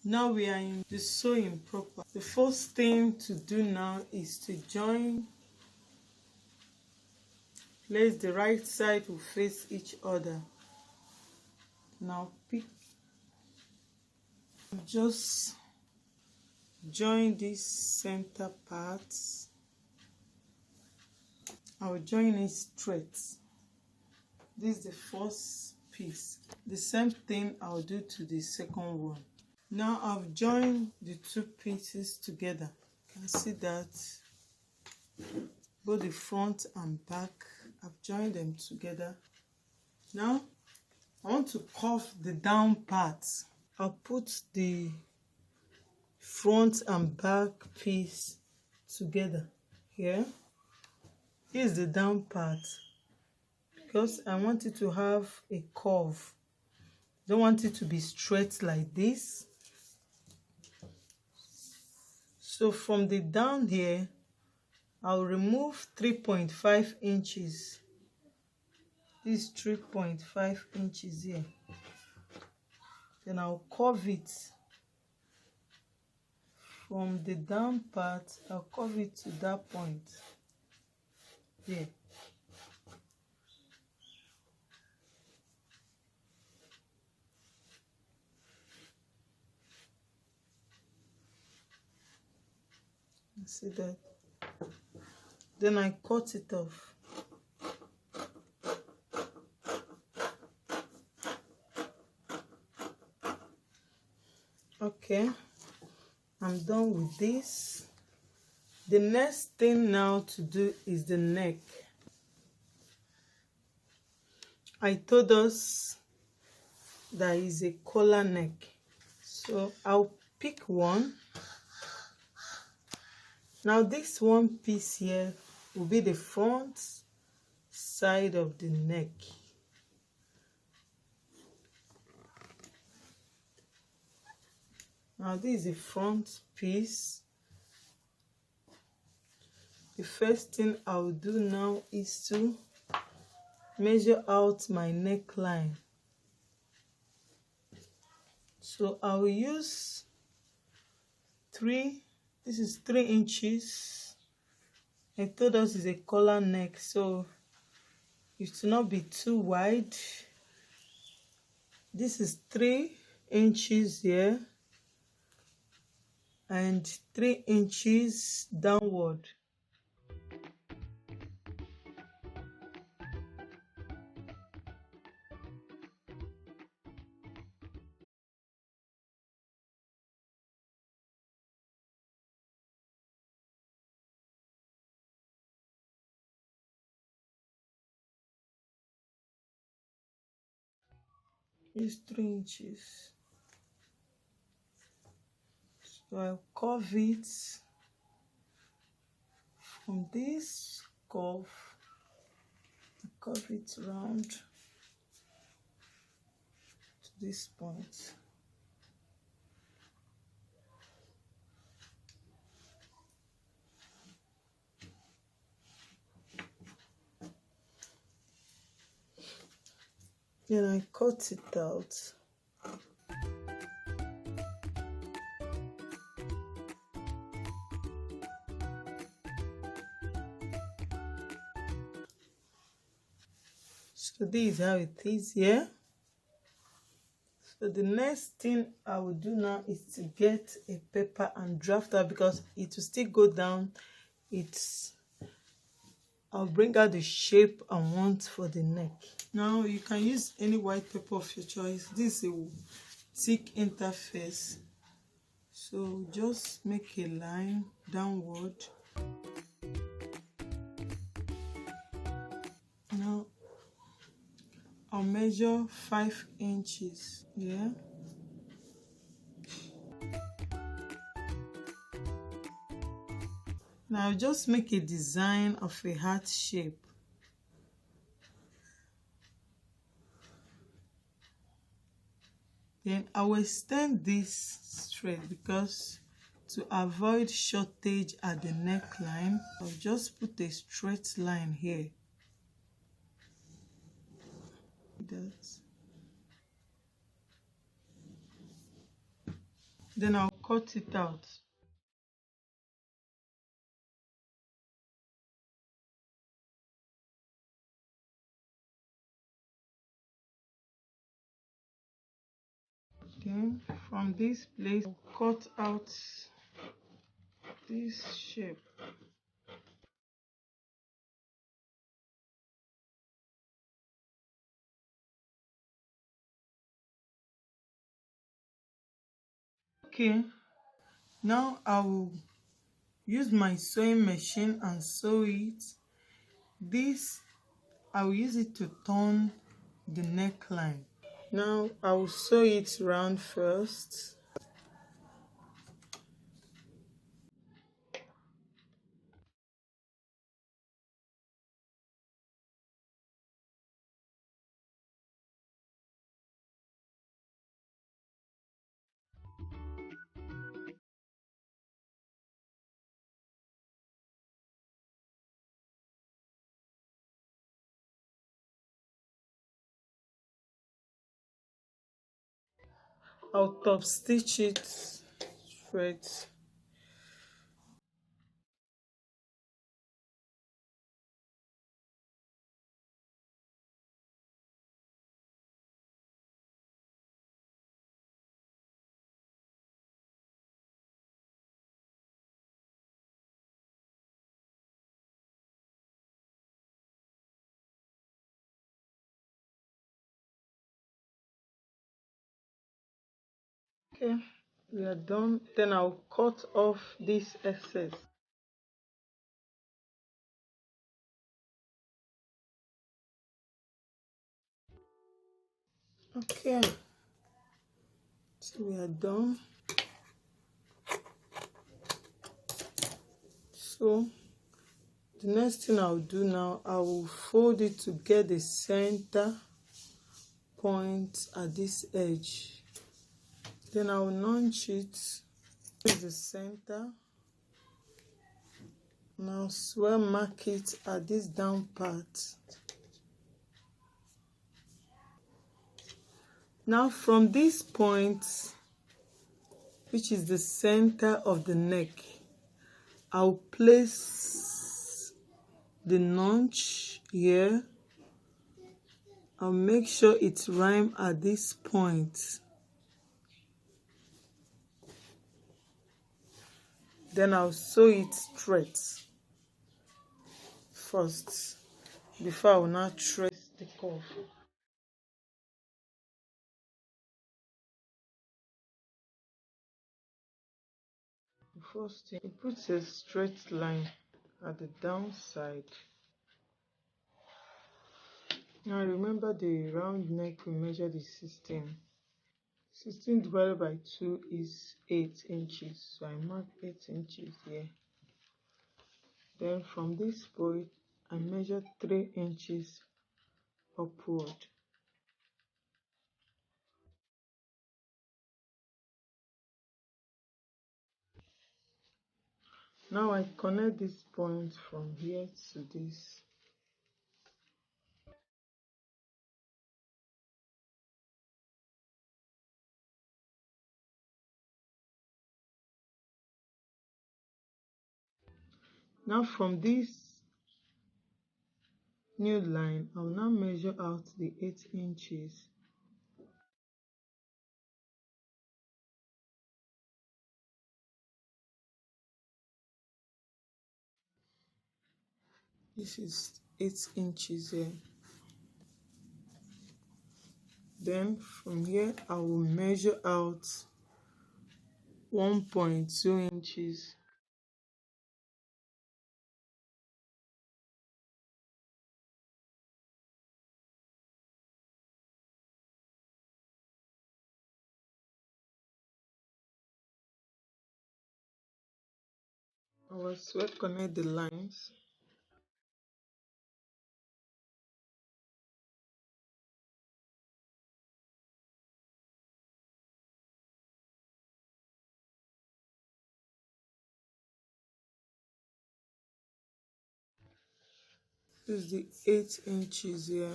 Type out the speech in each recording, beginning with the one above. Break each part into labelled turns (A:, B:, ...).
A: Now we are in the sewing proper. The first thing to do now is to join. Place the right side will face each other. Now pick, just join this center part. I will join it straight. This is the first piece. The same thing I'll do to the second one. Now I've joined the two pieces together. You can see that both the front and back, I've joined them together. Now I want to curve the down part. I'll put the front and back piece together here. Here's the down part, because I want it to have a curve. Don't want it to be straight like this. So from the down here, I'll remove 3.5 inches. This 3.5 inches here. Then I'll curve it. From the down part, I'll curve it to that point. There. See that? Then I cut it off. Okay, I'm done with this. The next thing now to do is the neck. I told us there is a collar neck, so I'll pick one. Now this one piece here will be the front side of the neck. Now this is the front piece. The first thing I will do now is to measure out my neckline. So I will use this is 3 inches. I told us it's a collar neck, so it should not be too wide. This is 3 inches here and 3 inches downward. It's 3 inches. So I'll curve it from this curve, curve it round to this point. Then I cut it out. So this is how it is here. So the next thing I will do now is to get a paper and draft out, because it will still go down. I'll bring out the shape I want for the neck. Now you can use any white paper of your choice. This is a thick interface. So just make a line downward. Now I'll measure 5 inches. Yeah. Now just make a design of a heart shape. Then I will extend this straight, because to avoid shortage at the neckline, I'll just put a straight line here. Then I'll cut it out. Then from this place, I'll cut out this shape. Okay, now I will use my sewing machine and sew it. This I will use it to turn the neckline. Now I will sew it round first. I'll top stitch it straight. Okay, we are done. Then I'll cut off this excess. Okay, so we are done. So the next thing I'll do now, I will fold it to get the center point at this edge. Then I will notch it to the center. Now swell mark it at this down part. Now from this point, which is the center of the neck, I'll place the notch here. I'll make sure it rhymes at this point. Then I'll sew it straight first before I will now trace the curve. The first thing, it puts a straight line at the downside. Now remember the round neck we measured is 16. 16 divided by 2 is 8 inches. So I mark 8 inches here. Then from this point, I measure 3 inches upward. Now I connect this point from here to this. Now from this new line, I will now measure out the 8 inches. This is 8 inches here. Then from here, I will measure out 1.2 inches. I will sweat connect the lines. This is the 8 inches here.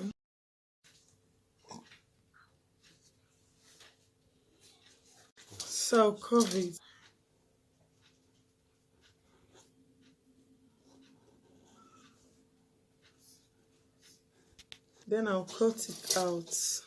A: So I'll cover it. Then I'll cut it out.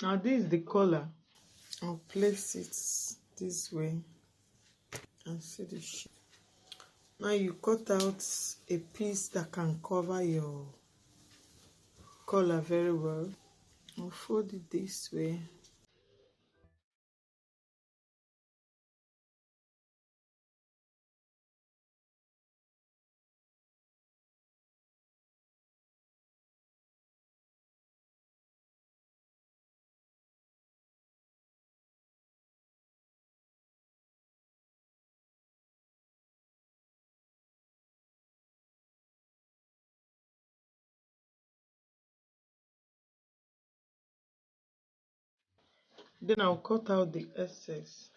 A: Now this is the collar. I'll place it this way and see the shape. Now you cut out a piece that can cover your collar very well. I'll fold it this way. Then I'll cut out the excess.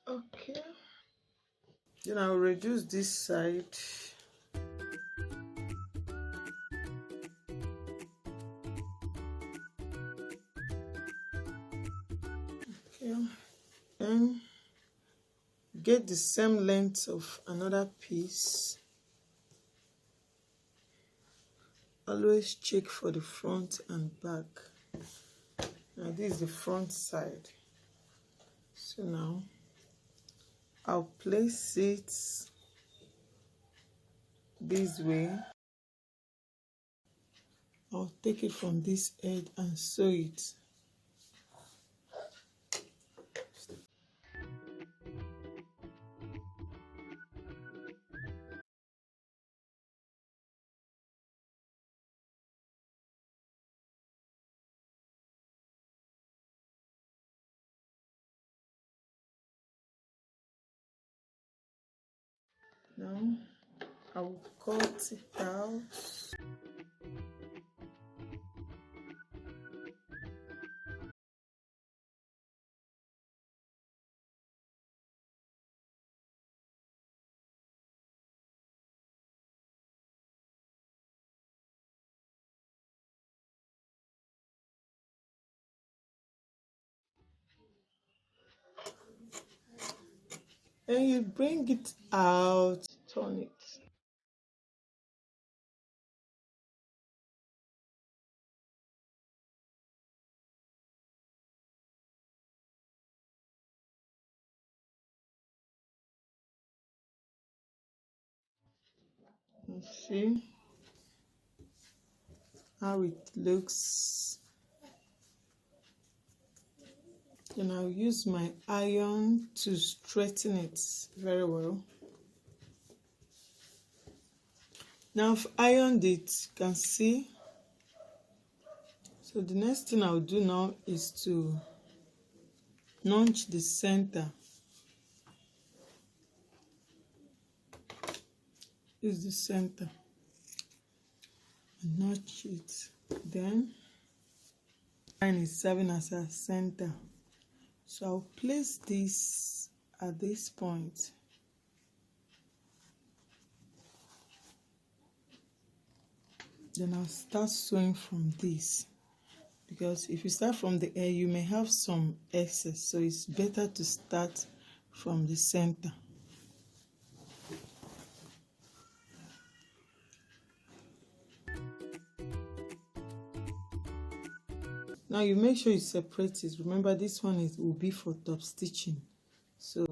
A: Okay. Then I'll reduce this side. Okay. Then get the same length of another piece. Always check for the front and back. Now this is the front side. So now I'll place it this way. I'll take it from this edge and sew it. Now I'll cut it out. And you bring it out, turn it. And see how it looks. Then I'll use my iron to straighten it very well. Now I've ironed it, you can see. So the next thing I'll do now is to notch the center. This is the center. Notch it. Then line is serving as a center. So I'll place this at this point. Then I'll start sewing from this, because if you start from the air you may have some excess, so it's better to start from the center. Now you make sure you separate it. Remember, this one will be for top stitching. So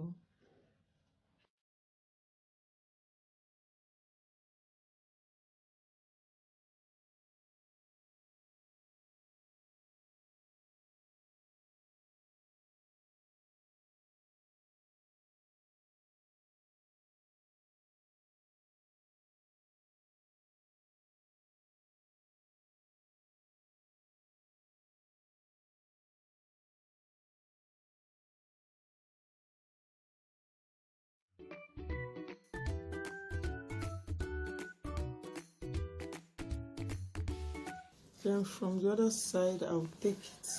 A: Then from the other side, I'll take it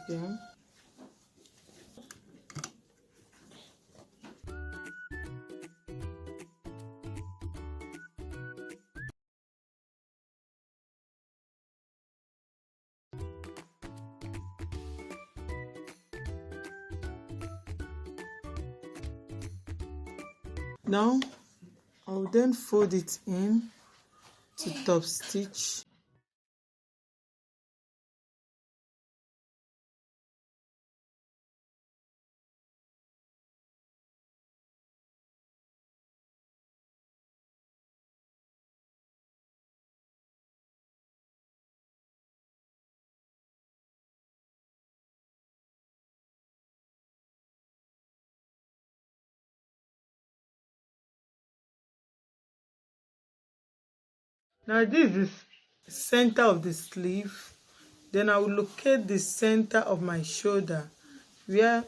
A: again. Now I'll then fold it in to top stitch. Now this is the center of the sleeve. Then I will locate the center of my shoulder where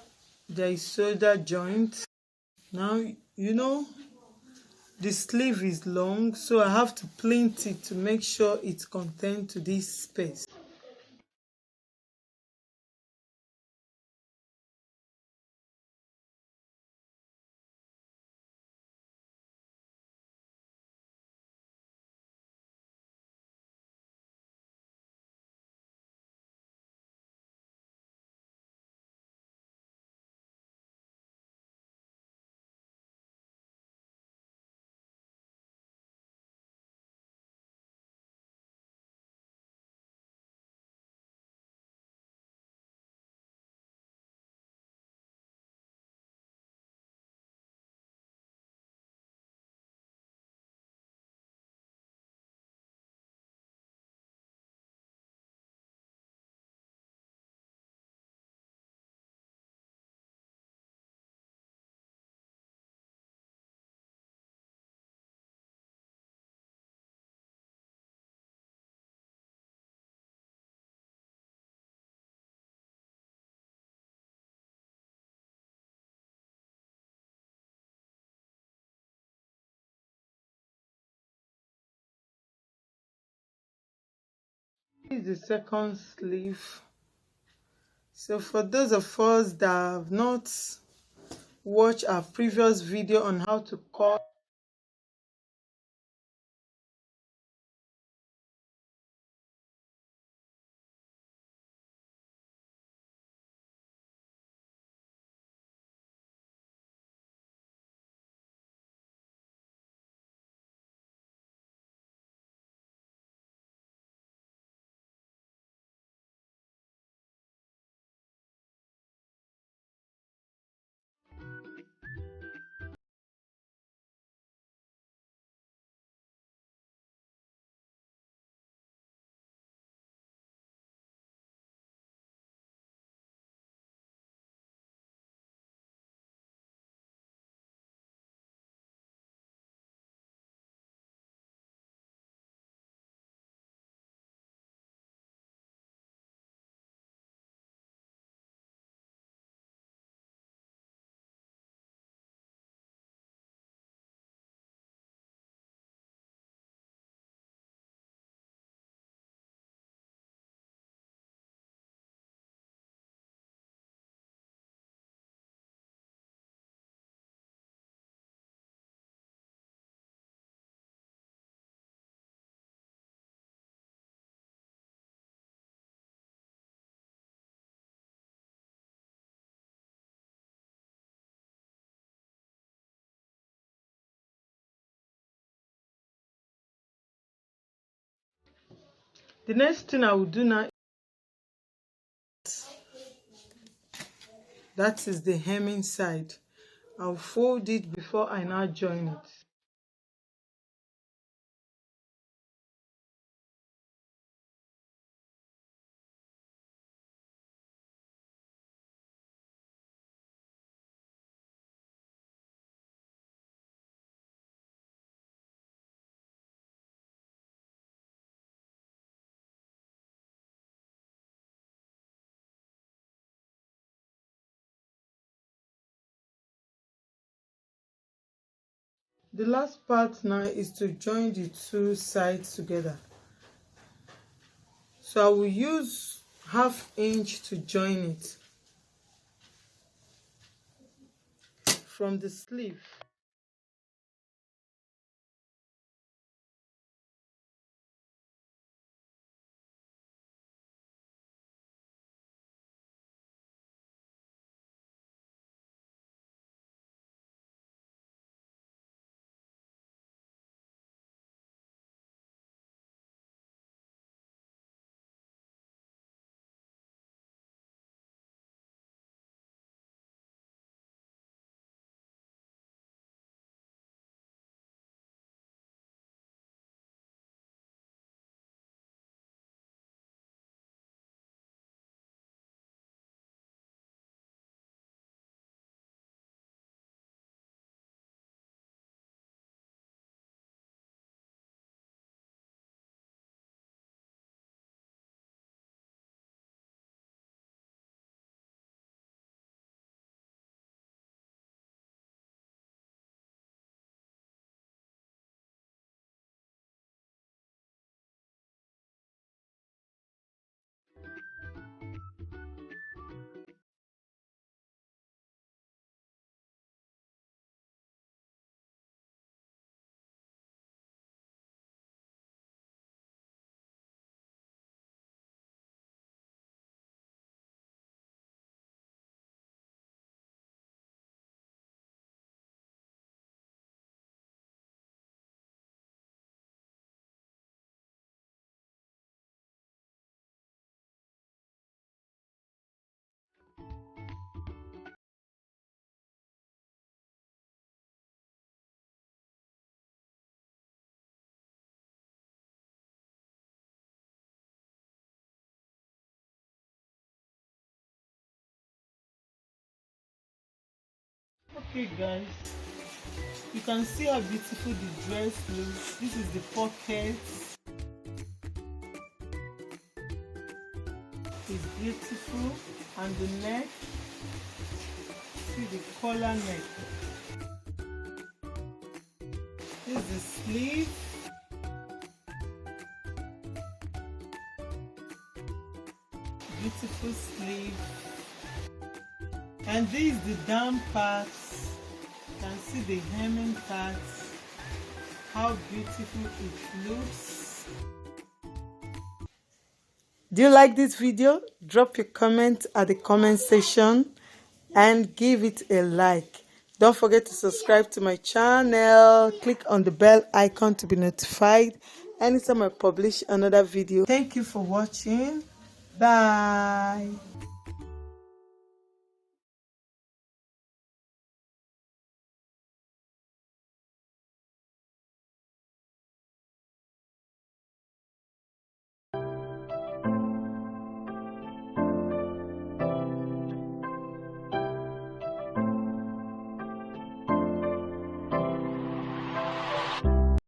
A: there is shoulder joint. Now the sleeve is long, so I have to plait it to make sure it's contained to this space. This is the second sleeve. So for those of us that have not watched our previous video on how to cut the next thing I will do now, that is the hemming side. I'll fold it before I now join it. The last part now is to join the two sides together. So I will use 1/2 inch to join it from the sleeve. Okay guys, you can see how beautiful the dress looks. This is the pocket. It's beautiful, and the neck, see the collar neck. This is the sleeve. Beautiful sleeve. And this is the down part. You can see the hemming part, how beautiful it looks. Do you like this video? Drop your comment at the comment section and give it a like. Don't forget to subscribe to my channel. Click on the bell icon to be notified anytime I publish another video. Thank you for watching. Bye.